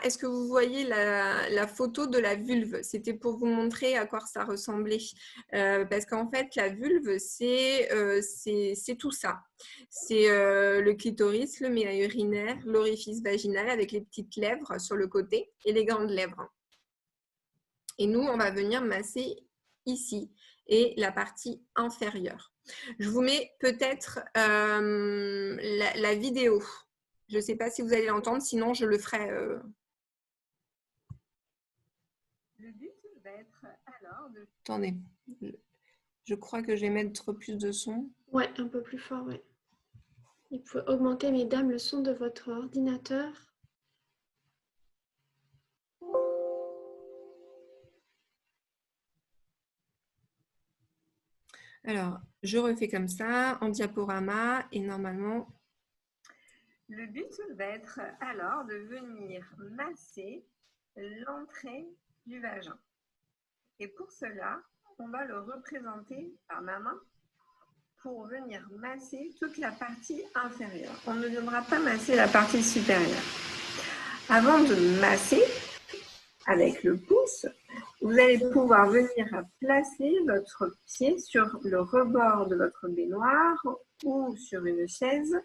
est-ce que vous voyez la photo de la vulve? C'était pour vous montrer à quoi ça ressemblait. Parce qu'en fait, la vulve, c'est tout ça. C'est le clitoris, le méa urinaire, l'orifice vaginal avec les petites lèvres sur le côté et les grandes lèvres. Et nous, on va venir masser ici et la partie inférieure. Je vous mets peut-être la vidéo. Je ne sais pas si vous allez l'entendre, sinon je le ferai. Le but va être alors de... Attendez, je crois que je vais mettre plus de son. Ouais, un peu plus fort, ouais. Vous pouvez augmenter, mesdames, le son de votre ordinateur. Alors, je refais comme ça, en diaporama, et normalement... Le but va être alors de venir masser l'entrée du vagin. Et pour cela, on va le représenter par ma main pour venir masser toute la partie inférieure. On ne viendra pas masser la partie supérieure. Avant de masser avec le pouce, vous allez pouvoir venir placer votre pied sur le rebord de votre baignoire ou sur une chaise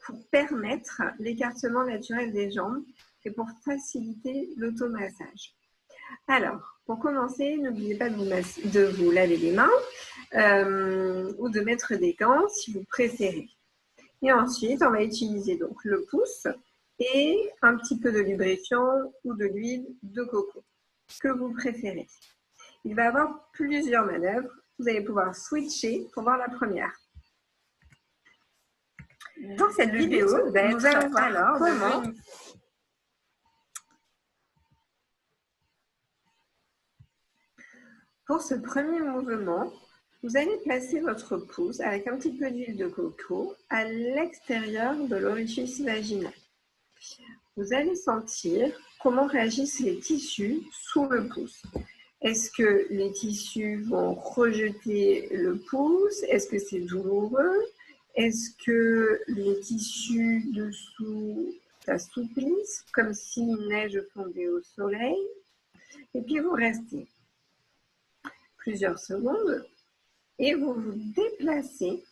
pour permettre l'écartement naturel des jambes et pour faciliter l'automassage. Alors, pour commencer, n'oubliez pas de vous laver les mains ou de mettre des gants si vous préférez. Et ensuite, on va utiliser donc le pouce et un petit peu de lubrifiant ou de l'huile de coco, que vous préférez. Il va y avoir plusieurs manœuvres. Vous allez pouvoir switcher pour voir la première. Dans cette vidéo, nous allons voir alors comment pour ce premier mouvement, vous allez placer votre pouce avec un petit peu d'huile de coco à l'extérieur de l'orifice vaginal. Vous allez sentir comment réagissent les tissus sous le pouce. Est-ce que les tissus vont rejeter le pouce? Est-ce que c'est douloureux? Est-ce que les tissus dessous s'assouplissent comme si une neige fondait au soleil? Et puis vous restez plusieurs secondes et vous vous déplacez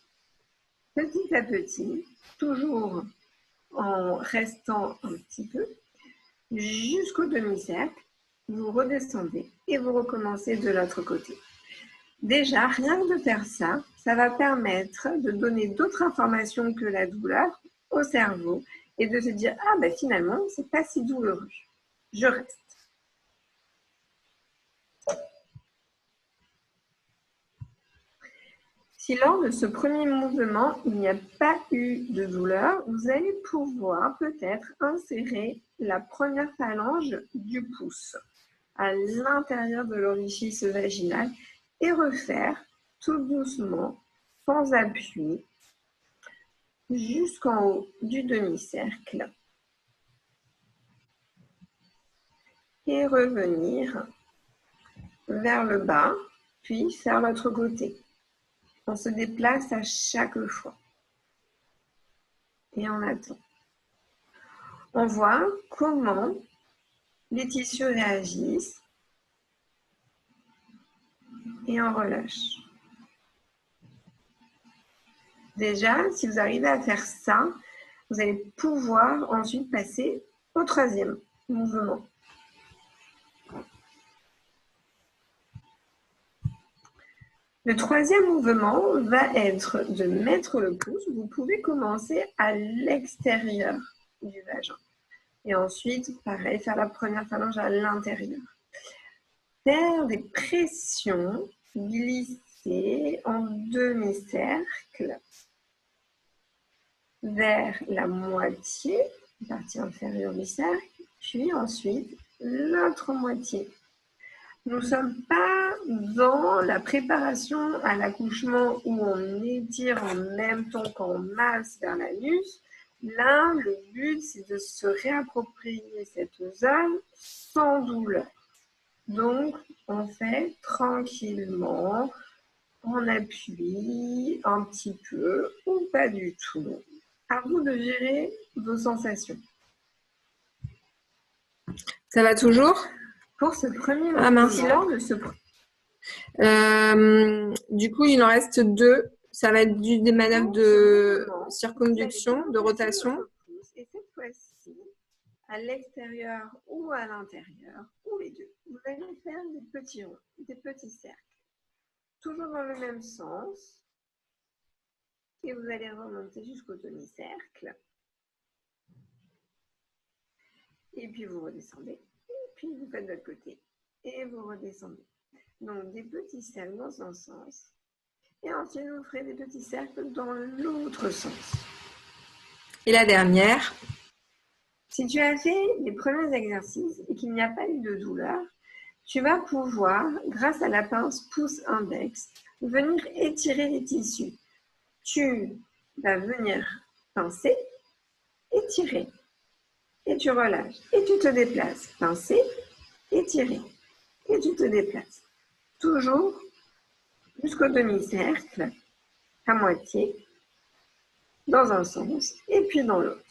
petit à petit, toujours en restant un petit peu, jusqu'au demi-cercle. Vous redescendez et vous recommencez de l'autre côté. Déjà, rien que de faire ça, ça va permettre de donner d'autres informations que la douleur au cerveau et de se dire « Ah ben finalement, c'est pas si douloureux, je reste ». Si lors de ce premier mouvement, il n'y a pas eu de douleur, vous allez pouvoir peut-être insérer la première phalange du pouce à l'intérieur de l'orifice vaginal et refaire tout doucement, sans appui, jusqu'en haut du demi-cercle. Et revenir vers le bas, puis faire l'autre côté. On se déplace à chaque fois. Et on attend. On voit comment les tissus réagissent et on relâche. Déjà, si vous arrivez à faire ça, vous allez pouvoir ensuite passer au troisième mouvement. Le troisième mouvement va être de mettre le pouce. Vous pouvez commencer à l'extérieur du vagin. Et ensuite, pareil, faire la première phalange à l'intérieur. Faire des pressions, glisser en demi-cercle vers la moitié, la partie inférieure du cercle, puis ensuite l'autre moitié. Nous ne sommes pas dans la préparation à l'accouchement où on étire en même temps qu'on masse vers l'anus. Là, le but, c'est de se réapproprier cette zone sans douleur. Donc, on fait tranquillement, on appuie un petit peu ou pas du tout. À vous de gérer vos sensations. Ça va toujours? Pour ce premier Ah mince. Du coup, il en reste 2. Ça va être des manœuvres de circonduction, de rotation. Et cette fois-ci, à l'extérieur ou à l'intérieur, ou les deux, vous allez faire des petits ronds, des petits cercles. Toujours dans le même sens. Et vous allez remonter jusqu'au demi-cercle. Et puis vous redescendez. Et puis vous faites de l'autre côté. Et vous redescendez. Donc des petits cercles dans un sens. Et ensuite vous ferez des petits cercles dans l'autre sens. Et la dernière. Si tu as fait les premiers exercices et qu'il n'y a pas eu de douleur, tu vas pouvoir, grâce à la pince pouce-index, venir étirer les tissus. Tu vas venir pincer, étirer, et tu relâches, et tu te déplaces. Pincer, étirer, et tu te déplaces. Toujours jusqu'au demi-cercle, à moitié, dans un sens, et puis dans l'autre.